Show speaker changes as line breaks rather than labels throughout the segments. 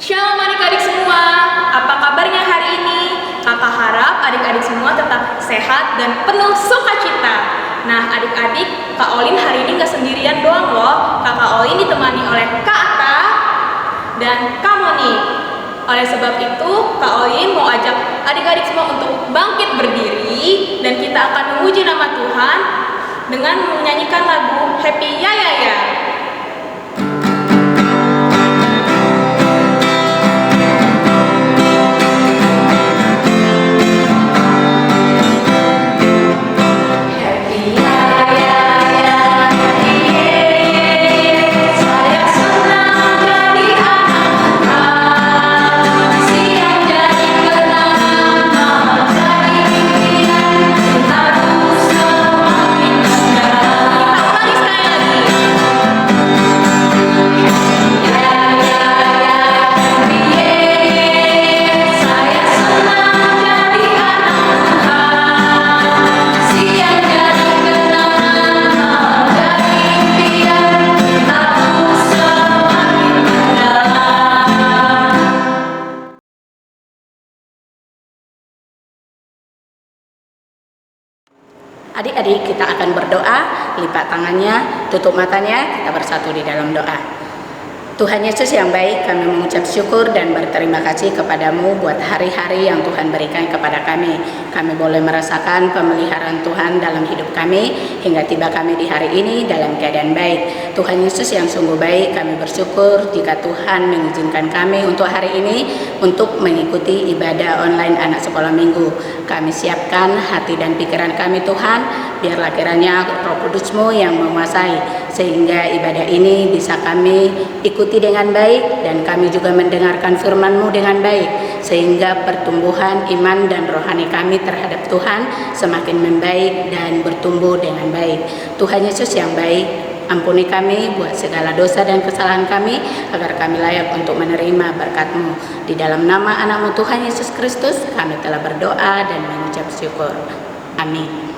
Shalom adik-adik semua, apa kabarnya hari ini? Kakak harap adik-adik semua tetap sehat dan penuh sukacita. Nah adik-adik, Kak Olin hari ini gak sendirian doang loh. Kakak Olin ditemani oleh Kak Atta dan Kak Moni. Oleh sebab itu, Kak Olin mau ajak adik-adik semua untuk bangkit berdiri dan kita akan memuji nama Tuhan dengan menyanyikan lagu Happy Ya Ya Ya.
Adik-adik, kita akan berdoa, lipat tangannya, tutup matanya, kita bersatu di dalam doa. Tuhan Yesus yang baik, kami mengucap syukur dan berterima kasih kepadamu buat hari-hari yang Tuhan berikan kepada kami. Kami boleh merasakan pemeliharaan Tuhan dalam hidup kami hingga tiba kami di hari ini dalam keadaan baik. Tuhan Yesus yang sungguh baik, kami bersyukur jika Tuhan mengizinkan kami untuk hari ini untuk mengikuti ibadah online anak sekolah minggu. Kami siapkan hati dan pikiran kami Tuhan, biarlah kiranya Roh Kudus-Mu yang menguasai sehingga ibadah ini bisa kami ikuti dengan baik dan kami juga mendengarkan firman-Mu dengan baik sehingga pertumbuhan iman dan rohani kami terhadap Tuhan semakin membaik dan bertumbuh dengan baik. Tuhan Yesus yang baik, ampuni kami buat segala dosa dan kesalahan kami agar kami layak untuk menerima berkat-Mu. Di dalam nama anak-Mu Tuhan Yesus Kristus kami telah berdoa dan mengucap syukur. Amin.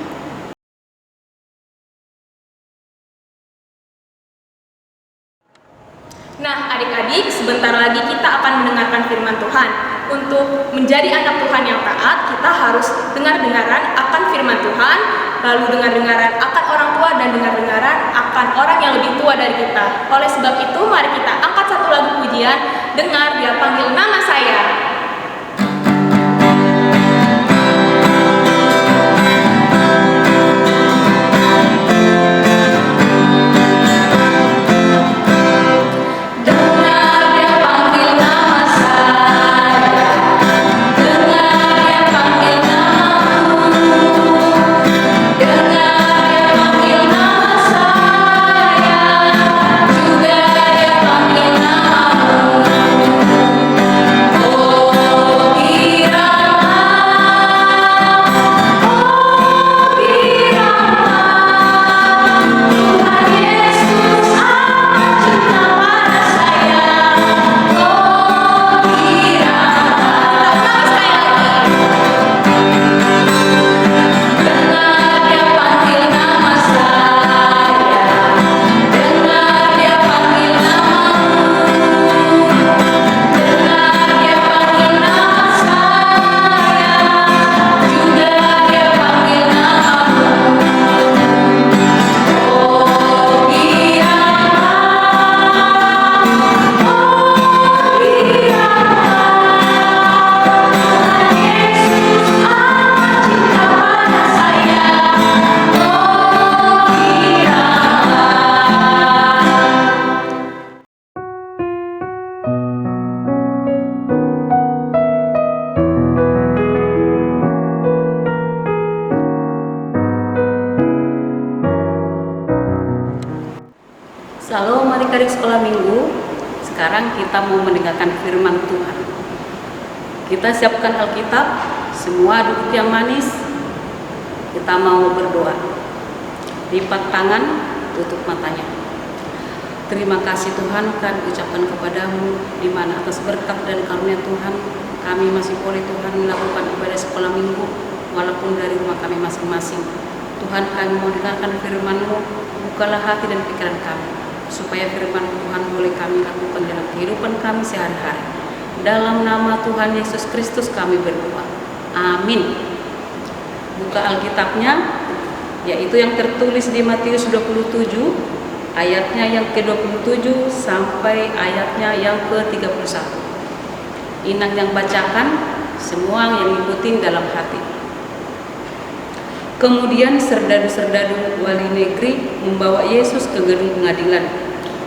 Nah adik-adik, sebentar lagi kita akan mendengarkan firman Tuhan. Untuk menjadi anak Tuhan yang taat, kita harus dengar-dengaran akan firman Tuhan, lalu dengar-dengaran akan orang tua dan dengar-dengaran akan orang yang lebih tua dari kita. Oleh sebab itu, mari kita angkat satu lagu pujian, dengar Dia Panggil Nama Saya.
Shalom adik-adik sekolah minggu. Sekarang kita mau mendengarkan firman Tuhan. Kita siapkan Alkitab, semua duduk yang manis. Kita mau berdoa. Lipat tangan, tutup matanya. Terima kasih Tuhan, kami ucapkan kepadamu di mana atas berkat dan karunia Tuhan kami masih boleh Tuhan melakukan ibadah sekolah minggu walaupun dari rumah kami masing-masing. Tuhan, kami mau dengarkan firman-Mu, bukalah hati dan pikiran kami supaya firman Tuhan boleh kami lakukan dalam kehidupan kami sehari-hari.
dalam nama Tuhan Yesus Kristus kami berdoa. Amin. Buka Alkitabnya, yaitu yang tertulis di Matius 27, ayatnya yang ke-27 sampai ayatnya yang ke-31. Inang yang bacakan, semua yang ikutin dalam hati. Kemudian serdadu-serdadu wali negeri membawa Yesus ke gedung pengadilan.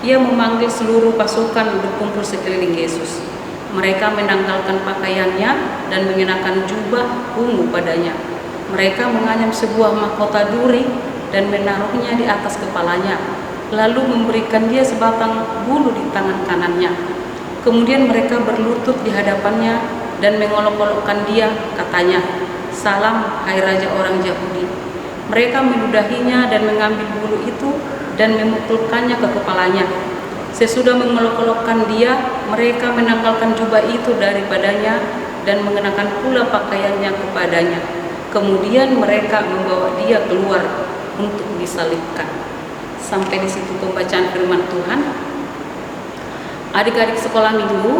Ia memanggil seluruh pasukan berkumpul sekeliling Yesus. Mereka menanggalkan pakaiannya dan mengenakan jubah ungu padanya. Mereka menganyam sebuah mahkota duri dan menaruhnya di atas kepalanya, lalu memberikan dia sebatang bulu di tangan kanannya. Kemudian mereka berlutut di hadapannya dan mengolok-olokkan dia, katanya, "Salam, hai Raja orang Yahudi." Mereka meludahinya dan mengambil bulu itu dan memukulkannya ke kepalanya. Sesudah mengolok-olokkan dia, mereka menanggalkan jubah itu daripadanya dan mengenakan pula pakaiannya kepadanya. Kemudian mereka membawa dia keluar untuk disalibkan. Sampai di situ pembacaan firman Tuhan. Adik-adik sekolah minggu,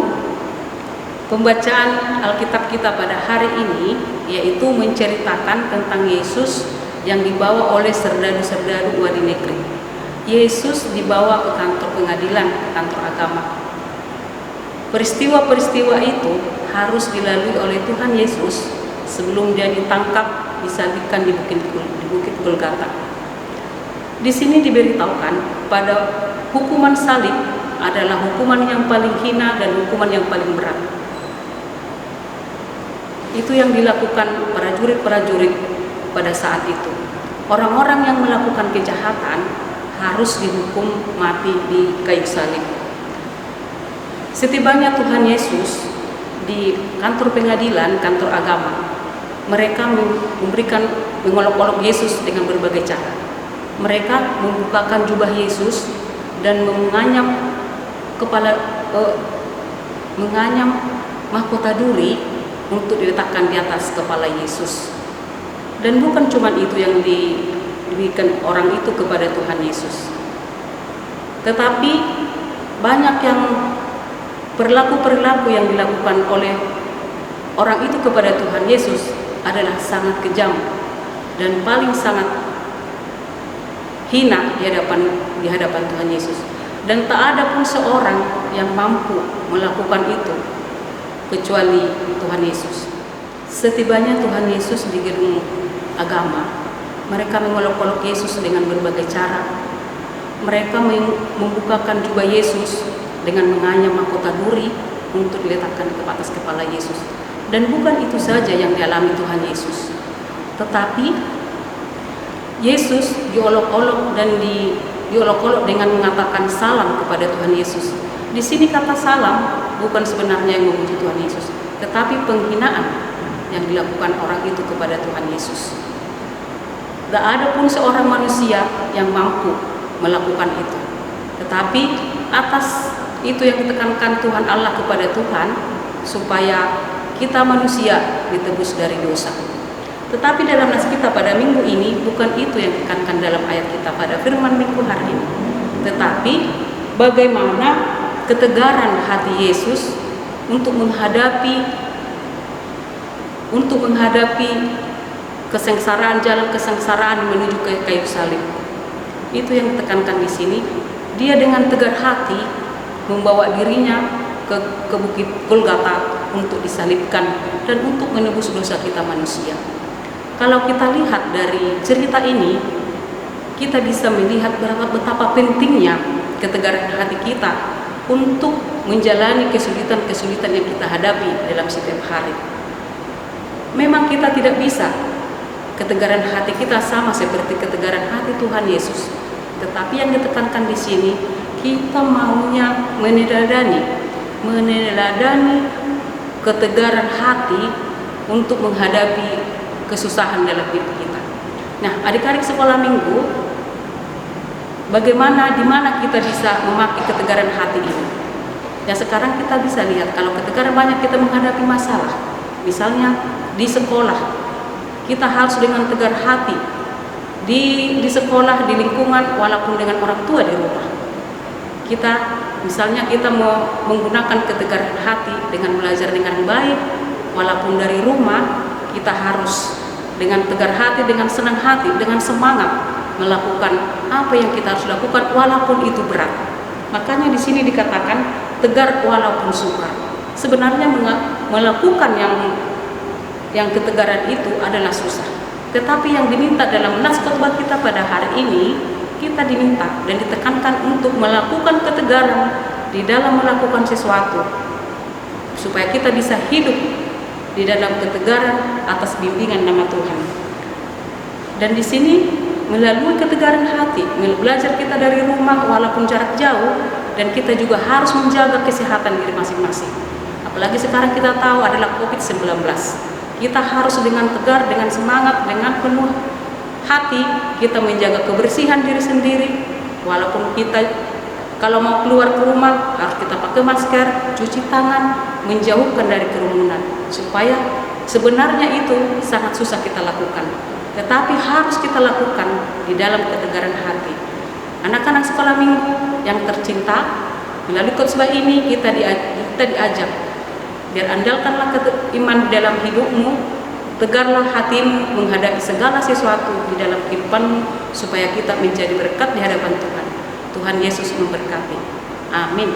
pembacaan Alkitab kita pada hari ini yaitu menceritakan tentang Yesus yang dibawa oleh serdadu-serdadu wali negeri. Yesus dibawa ke kantor pengadilan, ke kantor agama. Peristiwa-peristiwa itu harus dilalui oleh Tuhan Yesus sebelum dia ditangkap, disalibkan di Bukit Golgota. Di sini diberitahukan pada hukuman salib adalah hukuman yang paling hina dan hukuman yang paling berat. Itu yang dilakukan prajurit-prajurit pada saat itu. Orang-orang yang melakukan kejahatan harus dihukum mati di kayu salib. Setibanya Tuhan Yesus di kantor pengadilan, kantor agama, mereka mengolok-olok Yesus dengan berbagai cara. Mereka membukakan jubah Yesus dan menganyam mahkota duri untuk diletakkan di atas kepala Yesus. Dan bukan cuma itu yang diberikan orang itu kepada Tuhan Yesus, tetapi banyak yang perilaku yang dilakukan oleh orang itu kepada Tuhan Yesus adalah sangat kejam dan paling sangat hina di hadapan Tuhan Yesus. Dan tak ada pun seorang yang mampu melakukan itu kecuali Tuhan Yesus. Setibanya Tuhan Yesus di gedung agama, mereka mengolok-olok Yesus dengan berbagai cara. Mereka membukakan jubah Yesus dengan menganyam mahkota duri untuk diletakkan ke atas kepala Yesus. Dan bukan itu saja yang dialami Tuhan Yesus, tetapi Yesus diolok-olok dan diolok-olok dengan mengatakan salam kepada Tuhan Yesus. Di sini kata salam bukan sebenarnya yang memuji Tuhan Yesus, tetapi penghinaan yang dilakukan orang itu kepada Tuhan Yesus. Tidak ada pun seorang manusia yang mampu melakukan itu, tetapi atas itu yang ditekankan Tuhan Allah kepada Tuhan supaya kita manusia ditebus dari dosa. Tetapi dalam nas kita pada minggu ini bukan itu yang ditekankan dalam ayat kita pada firman minggu hari ini, tetapi bagaimana ketegaran hati Yesus untuk menghadapi jalan kesengsaraan menuju ke kayu salib. Itu yang ditekankan di sini. Dia dengan tegar hati membawa dirinya ke Bukit Golgota untuk disalibkan dan untuk menebus dosa kita manusia. Kalau kita lihat dari cerita ini, kita bisa melihat betapa pentingnya ketegaran hati kita untuk menjalani kesulitan-kesulitan yang kita hadapi dalam setiap hari. Memang kita tidak bisa ketegaran hati kita sama seperti ketegaran hati Tuhan Yesus, tetapi yang ditekankan di sini kita maunya meneladani ketegaran hati untuk menghadapi kesusahan dalam hidup kita. Nah, adik-adik sekolah minggu, di mana kita bisa memakai ketegaran hati ini? Ya, sekarang kita bisa lihat kalau ketegaran banyak kita menghadapi masalah. Misalnya di sekolah, kita harus dengan tegar hati di sekolah, di lingkungan, walaupun dengan orang tua di rumah. Kita Misalnya kita mau menggunakan ketegaran hati dengan belajar dengan baik, walaupun dari rumah kita harus dengan tegar hati, dengan senang hati, dengan semangat melakukan apa yang kita harus lakukan walaupun itu berat. Makanya di sini dikatakan tegar walaupun sukar. Sebenarnya melakukan yang ketegaran itu adalah susah. Tetapi yang diminta dalam nas khotbah kita pada hari ini, kita diminta dan ditekankan untuk melakukan ketegaran di dalam melakukan sesuatu, supaya kita bisa hidup di dalam ketegaran atas bimbingan nama Tuhan. Dan di sini melalui ketegaran hati, belajar kita dari rumah walaupun jarak jauh, dan kita juga harus menjaga kesehatan diri masing-masing. Apalagi sekarang kita tahu adalah COVID-19. Kita harus dengan tegar, dengan semangat, dengan penuh hati kita menjaga kebersihan diri sendiri. Walaupun kita kalau mau keluar ke rumah harus kita pakai masker, cuci tangan, menjauhkan dari kerumunan. Supaya sebenarnya itu sangat susah kita lakukan, tetapi harus kita lakukan di dalam ketegaran hati. Anak-anak sekolah minggu yang tercinta, melalui khotbah ini kita diajak, biar andalkanlah iman di dalam hidupmu, tegarlah hatimu menghadapi segala sesuatu di dalam kehidupanmu, supaya kita menjadi berkat di hadapan Tuhan. Tuhan Yesus memberkati. Amin.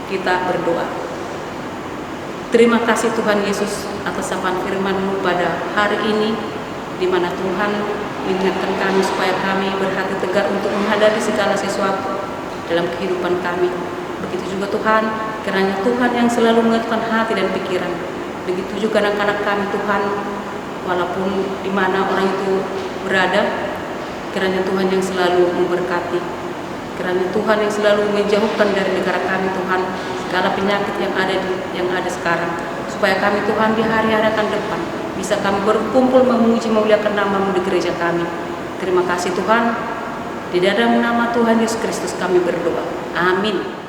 Kita berdoa. Terima kasih Tuhan Yesus atas sapaan firman-Mu pada hari ini, di mana Tuhan mengingatkan kami supaya kami berhati tegar untuk menghadapi segala sesuatu dalam kehidupan kami. Begitu juga Tuhan, kiranya Tuhan yang selalu menguatkan hati dan pikiran. Begitu juga anak-anak kami Tuhan, walaupun di mana orang itu berada, kiranya Tuhan yang selalu memberkati. Kiranya Tuhan yang selalu menjauhkan dari negara kami Tuhan segala penyakit yang ada sekarang, supaya kami Tuhan di hari-hari akan depan bisa kami berkumpul memuji memuliakan nama-Mu di gereja kami. Terima kasih Tuhan, di dalam nama Tuhan Yesus Kristus kami berdoa. Amin.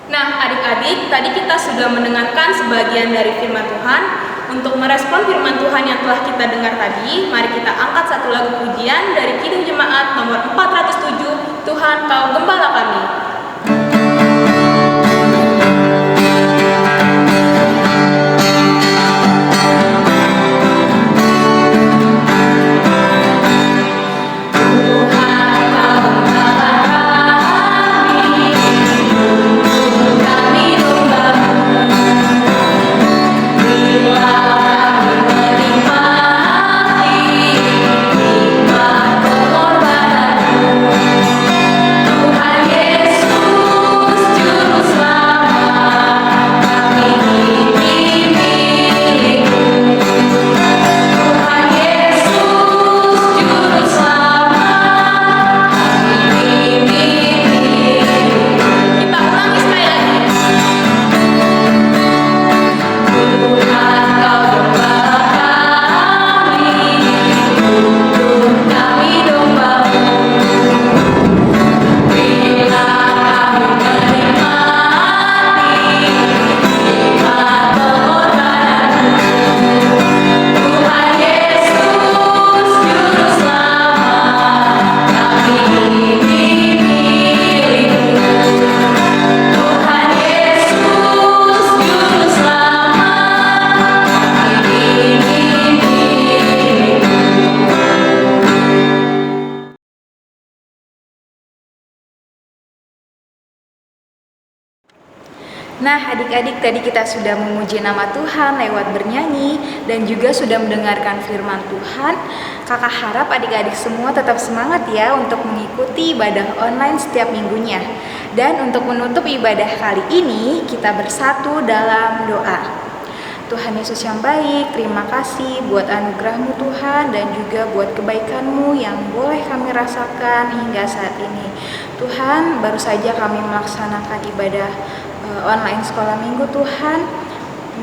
Nah, adik-adik, tadi kita sudah mendengarkan sebagian dari firman Tuhan. Untuk merespon firman Tuhan yang telah kita dengar tadi, mari kita angkat satu lagu pujian dari Kidung Jemaat nomor 407, Tuhan Kau Gembala Kami.
Nah, adik-adik, tadi kita sudah memuji nama Tuhan lewat bernyanyi dan juga sudah mendengarkan firman Tuhan. Kakak harap adik-adik semua tetap semangat ya untuk mengikuti ibadah online setiap minggunya. Dan untuk menutup ibadah kali ini, kita bersatu dalam doa. Tuhan Yesus yang baik, terima kasih buat anugerah-Mu Tuhan dan juga buat kebaikan-Mu yang boleh kami rasakan hingga saat ini. Tuhan, baru saja kami melaksanakan ibadah online sekolah minggu Tuhan.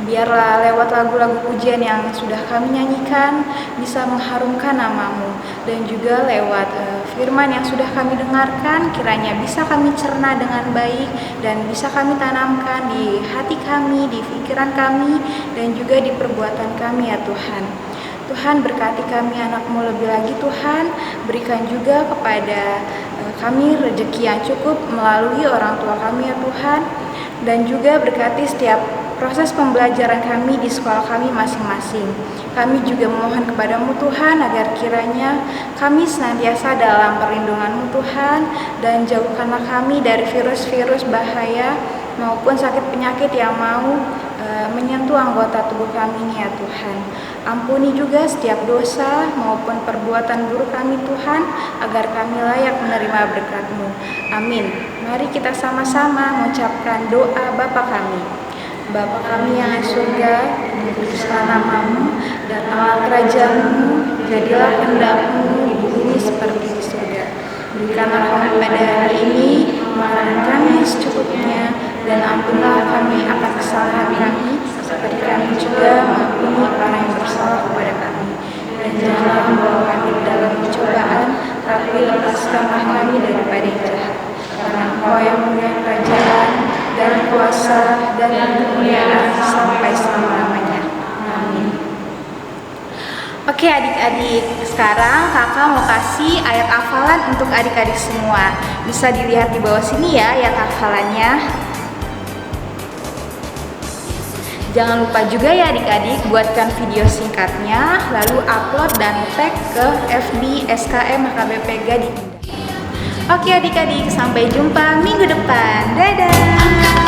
Biarlah lewat lagu-lagu pujian yang sudah kami nyanyikan bisa mengharumkan nama-Mu, dan juga lewat firman yang sudah kami dengarkan kiranya bisa kami cerna dengan baik dan bisa kami tanamkan di hati kami, di pikiran kami, dan juga di perbuatan kami ya Tuhan. Tuhan berkati kami anak-Mu lebih lagi Tuhan, berikan juga kepada kami rezeki yang cukup melalui orang tua kami ya Tuhan, dan juga berkati setiap proses pembelajaran kami di sekolah kami masing-masing. Kami juga memohon kepadamu Tuhan agar kiranya kami senantiasa dalam perlindungan-Mu Tuhan, dan jauhkanlah kami dari virus-virus bahaya maupun sakit penyakit yang mau menyentuh anggota tubuh kami ini ya Tuhan. Ampuni juga setiap dosa maupun perbuatan buruk kami Tuhan, agar kami layak menerima berkat-Mu. Amin. Mari kita sama-sama mengucapkan doa Bapa kami. Bapa kami yang di surga, dikuduskan nama-Mu, datanglah kerajaan-Mu, jadilah kehendak-Mu di bumi seperti di surga. Berikanlah kami pada hari ini makanan kami secukupnya, dan ampunilah kami akan kesalahan kami, seperti kami juga mengampuni orang yang bersalah kepada kami. Dan janganlah membawa kami ke dalam pencobaan, tapi lepaskanlah kami daripada yang jahat. Karena Engkau yang punya kerajaan dan kuasa dan kemuliaan sampai selama-lamanya. Amin. Oke adik-adik, sekarang kakak mau kasih ayat hafalan untuk adik-adik semua. Bisa dilihat di bawah sini ya ayat hafalannya. Jangan lupa juga ya adik-adik buatkan video singkatnya, lalu upload dan tag ke FB SKM HKBP Gading Indah. Oke adik-adik, sampai jumpa minggu depan. Dadah!